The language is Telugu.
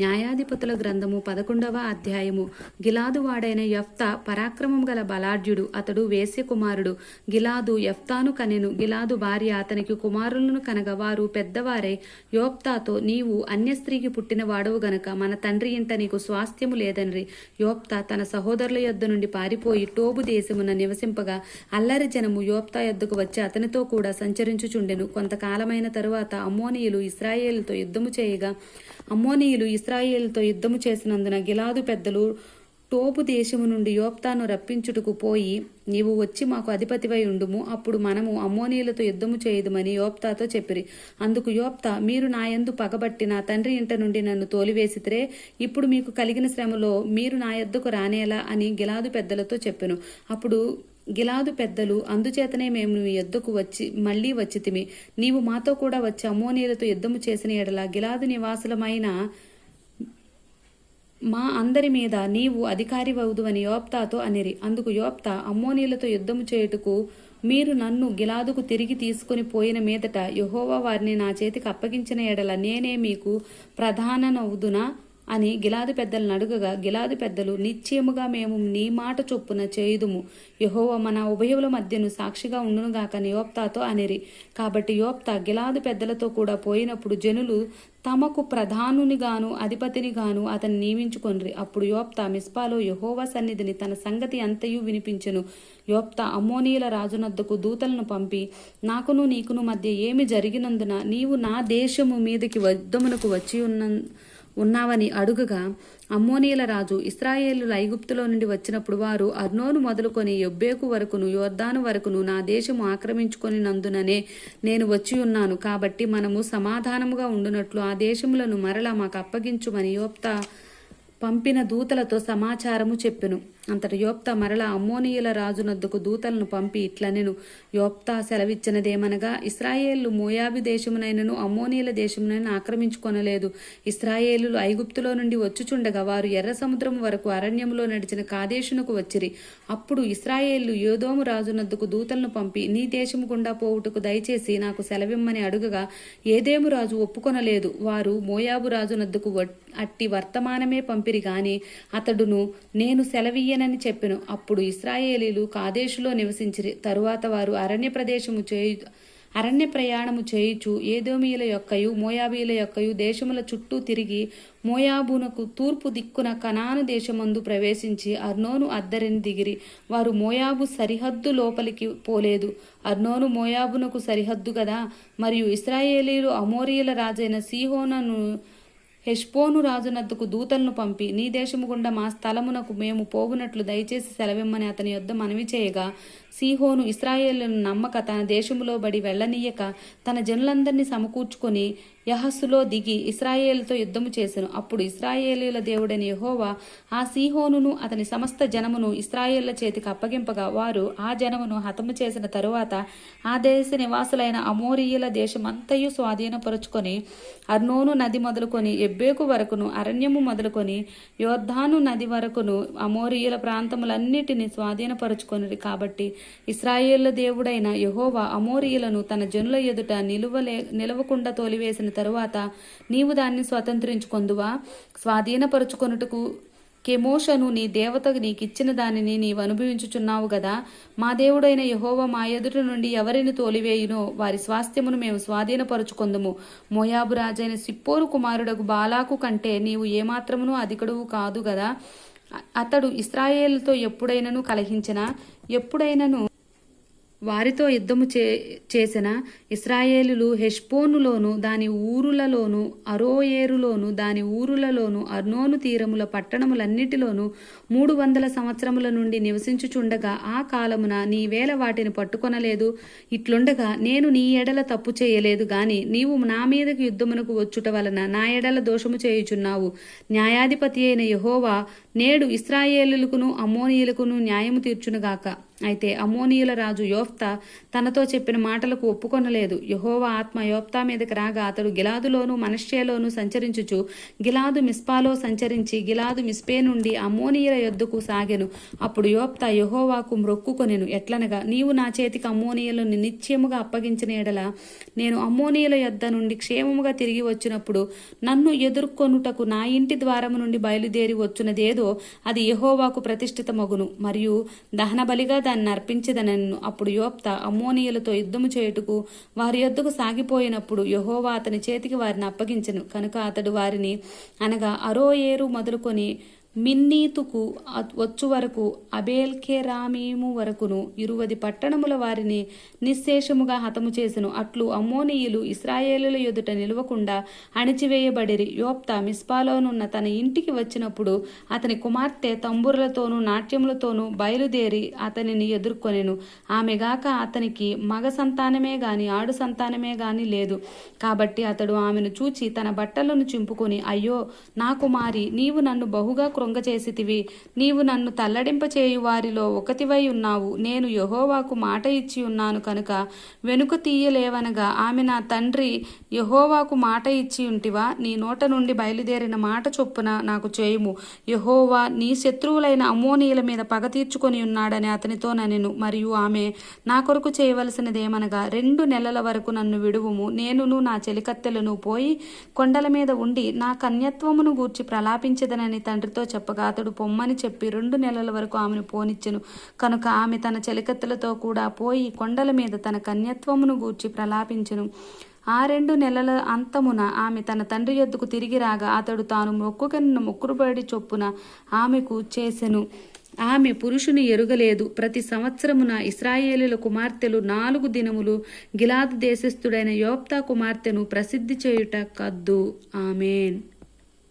న్యాయాధిపతుల గ్రంథము 11వ అధ్యాయము. గిలాదు వాడైన యెఫ్తా పరాక్రమం గల బలాఢ్యుడు. అతడు వేశ్య కుమారుడు. గిలాదు యెఫ్తాను కనెను. గిలాదు భార్య అతనికి కుమారులను కనగా వారు పెద్దవారై యోప్తాతో, నీవు అన్య స్త్రీకి పుట్టిన వాడవు గనక మన తండ్రి ఇంట నీకు స్వాస్థ్యము లేదనరి. యోప్తా తన సహోదరుల యొద్ద నుండి పారిపోయి టోబు దేశమున నివసింపగా అల్లరి జనము యోప్తా యొద్దకు వచ్చి అతనితో కూడా సంచరించుచుండెను. కొంతకాలమైన తరువాత అమ్మోనీయులు ఇశ్రాయేలుతో యుద్ధము చేయగా అమ్మోనీయులు ఇశ్రాయేలుతో యుద్ధము చేసినందున గిలాదు పెద్దలు టోబు దేశము నుండి యోప్తాను రప్పించుటకు పోయి, నీవు వచ్చి మాకు అధిపతివై ఉండుము, అప్పుడు మనము అమ్మోనీయులతో యుద్ధము చేయుదుమని యోప్తాతో చెప్పిరి. అందుకు యోప్తా, మీరు నా యందు పగబట్టి నా తండ్రి ఇంట నుండి నన్ను తోలివేసితిరే, ఇప్పుడు మీకు కలిగిన శ్రమలో మీరు నా యొద్దకు రానేలా అని గిలాదు పెద్దలతో చెప్పెను. అప్పుడు గిలాదు పెద్దలు, అందుచేతనే మేము నీ యొద్దకు మళ్ళీ వచ్చితిమి. నీవు మాతో కూడా వచ్చి అమ్మోనీయులతో యుద్ధము చేసిన ఎడల గిలాదు నివాసులమైన మా అందరి మీద నీవు అధికారివవుదువని యోప్తాతో అనిరి. అందుకు యోప్తా, అమ్మోనీయులతో యుద్ధము చేయుటకు మీరు నన్ను గిలాదుకు తిరిగి తీసుకుని పోయిన మీదట యెహోవా వారిని నా చేతికి అప్పగించిన ఎడల నేనే మీకు ప్రధాననవుదునా అని గిలాదు పెద్దలను అడుగగా, గిలాదు పెద్దలు, నిశ్చయముగా మేము నీ మాట చొప్పున చేయుదుము, యెహోవా మన ఉభయుల మధ్యను సాక్షిగా ఉండునుగాకని యోప్తాతో అనిరి. కాబట్టి యోప్తా గిలాదు పెద్దలతో కూడా పోయినప్పుడు జనులు తమకు ప్రధానునిగాను అధిపతినిగాను అతన్ని నియమించుకొనిరి. అప్పుడు యోప్తా మిస్పాలో యెహోవా సన్నిధిని తన సంగతి అంతయు వినిపించెను. యోప్తా అమ్మోనీయుల రాజునద్దకు దూతలను పంపి, నాకును నీకును మధ్య ఏమి జరిగినందున నీవు నా దేశము మీదకి యుద్ధమునకు వచ్చి ఉన్నావని అడుగగా, అమ్మోనీయుల రాజు, ఇశ్రాయేలుల ఐగుప్తులో నుండి వచ్చినప్పుడు వారు అర్నోను మొదలుకొని యొబ్బేకు వరకును యొర్దాను వరకును నా దేశము ఆక్రమించుకొని నందుననే నేను వచ్చి ఉన్నాను. కాబట్టి మనము సమాధానముగా ఉండునట్లు ఆ దేశములను మరలా మాకు అప్పగించుమని యోప్తా పంపిన దూతలతో సమాచారము చెప్పెను. అంతట యోప్తా మరలా అమ్మోనీయుల రాజునొద్దకు దూతలను పంపి ఇట్లనెను, యోప్తా సెలవిచ్చినదేమనగా, ఇశ్రాయేలు మోయాబు దేశమునైనను అమ్మోనీయుల దేశమునైనా ఆక్రమించుకొనలేదు. ఇశ్రాయేలులు ఐగుప్తులో నుండి వచ్చుచుండగా వారు ఎర్ర సముద్రం వరకు అరణ్యములో నడిచిన కాదేశునకు వచ్చిరి. అప్పుడు ఇశ్రాయేలు యోదోము రాజునొద్దకు దూతలను పంపి, నీ దేశము గుండా పోవుటకు దయచేసి నాకు సెలవిమ్మని అడుగగా, ఏదేము రాజు ఒప్పుకొనలేదు. వారు మోయాబు రాజునొద్దకు అట్టి వర్తమానమే పంపిరి గాని అతడును నేను సెలవీయనని చెప్పెను. అప్పుడు ఇశ్రాయేలీలు కాదేశులో నివసించిరి. తరువాత వారు అరణ్య ప్రయాణము చేయుచు ఏదోమీయుల యొక్కయు మోయాబీయుల యొక్కయు దేశముల చుట్టూ తిరిగి మోయాబునకు తూర్పు దిక్కున కనాను దేశమందు ప్రవేశించి అర్నోను అద్దరిని దిగిరి. వారు మోయాబు సరిహద్దు లోపలికి పోలేదు. అర్నోను మోయాబునకు సరిహద్దు గదా. మరియు ఇశ్రాయేలీలు అమోరీయుల రాజైన సీహోనును హెష్బోను రాజునద్దకు దూతలను పంపి, నీ దేశము గుండా మా స్థలమునకు మేము పోవునట్లు దయచేసి సెలవిమ్మని అతని యొద్ద మనవి చేయగా, సీహోను ఇశ్రాయేలును నమ్మక తన దేశములో బడి వెళ్ళనీయక తన జనులందరినీ సమకూర్చుకొని యహస్సులో దిగి ఇశ్రాయేలుతో యుద్ధము చేసెను. అప్పుడు ఇశ్రాయేలీల దేవుడైన యెహోవా ఆ సీహోనును అతని సమస్త జనమును ఇశ్రాయేళ్ల చేతికి అప్పగింపగా వారు ఆ జనమును హతము చేసిన తరువాత ఆ దేశ నివాసులైన అమోరీయుల దేశమంతయు స్వాధీనపరుచుకొని అర్నోను నది మొదలుకొని ఎబ్బేకు వరకును అరణ్యము మొదలుకొని యొర్దాను నది వరకును అమోరీయుల ప్రాంతములన్నిటినీ స్వాధీనపరుచుకొనిరి. కాబట్టి ఇశ్రాయేళ్ల దేవుడైన యెహోవా అమోరీయులను తన జనుల ఎదుట నిలవకుండా తోలివేసిన తరువాత నీవు దాన్ని స్వతంత్రించుకొందువా? స్వాధీనపరుచుకొనుటకు కెమోషను నీ దేవత నీకిచ్చిన దానిని నీవు అనుభవించుచున్నావు గదా. మా దేవుడైన యెహోవా మా ఎదుట నుండి ఎవరిని తోలివేయునో వారి స్వాస్థ్యమును మేము స్వాధీనపరుచుకొందుము. మోయాబు రాజైన సిప్పోరు కుమారుడగు బాలాకు కంటే నీవు ఏమాత్రమును అధికుడువు కాదు గదా. అతడు ఇశ్రాయేలుతో ఎప్పుడైనను కలహించినా, ఎప్పుడైనను వారితో యుద్ధము చేసిన ఇశ్రాయేలులు హెష్బోనులోను దాని ఊరులలోను అరోయేరులోను దాని ఊరులలోను అర్నోను తీరముల పట్టణములన్నిటిలోనూ 300 సంవత్సరముల నుండి నివసించుచుండగా ఆ కాలమున నీవేళ వాటిని పట్టుకొనలేదు. ఇట్లుండగా నేను నీ ఎడల తప్పు చేయలేదు గాని నీవు నా మీదకి యుద్ధమునకు వచ్చుట వలన నా ఎడల దోషము చేయుచున్నావు. న్యాయాధిపతి అయిన యెహోవా నేడు ఇశ్రాయేలులకును అమ్మోనీయులకును న్యాయము తీర్చునుగాక. అయితే అమ్మోనీయుల రాజు యోఫ్తా తనతో చెప్పిన మాటలకు ఒప్పుకొనలేదు. యెహోవా ఆత్మ యోఫ్తా మీదకి రాగా అతడు గిలాదులోను మనష్షేలోను సంచరించుచు గిలాదు మిస్పాలో సంచరించి గిలాదు మిస్పే నుండి అమ్మోనీయుల యొద్దకు సాగెను. అప్పుడు యోఫ్తా యెహోవాకు మ్రొక్కుకొనెను. ఎట్లనగా, నీవు నా చేతికి అమ్మోనీయులను నిశ్చయముగా అప్పగించిన ఎడల నేను అమ్మోనీయుల యొద్ద నుండి క్షేమముగా తిరిగి వచ్చినప్పుడు నన్ను ఎదుర్కొనుటకు నా ఇంటి ద్వారము నుండి బయలుదేరి వచ్చునదేదో అది యెహోవాకు ప్రతిష్ఠితమగును, మరియు దహన బలిగా దాన్ని అర్పించదనను. అప్పుడు యోఫ్తా అమ్మోనీయులతో యుద్ధము చేయుటకు వారి యొద్దకు సాగిపోయినప్పుడు యెహోవా అతని చేతికి వారిని అప్పగించెను. కనుక అతడు వారిని, అనగా అరోయేరు మొదలుకొని మిన్నీతుకు వచ్చు వరకు అబేల్కెరామీము వరకును 20 పట్టణముల వారిని నిశ్శేషముగా హతము చేసెను. అట్లు అమ్మోనీయులు ఇశ్రాయేలుల ఎదుట నిలవకుండా అణిచివేయబడిరి. యోఫ్తా మిస్పాలోనున్న తన ఇంటికి వచ్చినప్పుడు అతని కుమార్తె తంబురలతోనూ నాట్యములతోనూ బయలుదేరి అతనిని ఎదుర్కొనెను. ఆమెగాక అతనికి మగ సంతానమే గాని ఆడు సంతానమే గాని లేదు. కాబట్టి అతడు ఆమెను చూచి తన బట్టలను చింపుకొని, అయ్యో నా కుమారి, నీవు నన్ను బహుగా కృంగచేసితివి. నీవు నన్ను తల్లడింపచేయు వారిలో ఒకతివై ఉన్నావు. నేను యెహోవాకు మాట ఇచ్చి ఉన్నాను కనుక వెనుక తీయలేవనగా, ఆమె నా తండ్రి యెహోవాకు మాట ఇచ్చి ఉంటివా? నీ నోట నుండి బయలుదేరిన మాట చొప్పున నాకు చేయుము. యెహోవా నీ శత్రువులైన అమ్మోనీయుల మీద పగ తీర్చుకొని ఉన్నాడని అతనితో ననెను. మరియు ఆమె, నా కొరకు చేయవలసినదేమనగా 2 నెలల వరకు నన్ను విడువుము. నేనును నా చెలికత్తెలను పోయి కొండల మీద ఉండి నా కన్యత్వమును గూర్చి ప్రలాపించదనని తండ్రితో చెప్పగా అతడు పొమ్మని చెప్పి 2 నెలల వరకు ఆమెను పోనిచ్చెను. కనుక ఆమె తన చెలికత్తెలతో కూడా పోయి కొండల మీద తన కన్యత్వమును గూర్చి ప్రలాపించెను. ఆ 2 నెలల అంతమున ఆమె తన తండ్రి యొద్దకు తిరిగి రాగా అతడు తాను మొక్కుకొనిన మొక్కుబడి చొప్పున ఆమెకు చేసెను. ఆమె పురుషుని ఎరుగలేదు. ప్రతి సంవత్సరమున ఇశ్రాయేలీల కుమార్తెలు 4 దినములు గిలాదు దేశస్థుడైన యోఫ్తా కుమార్తెను ప్రసిద్ధి చేయుట కద్దు. ఆమేన్.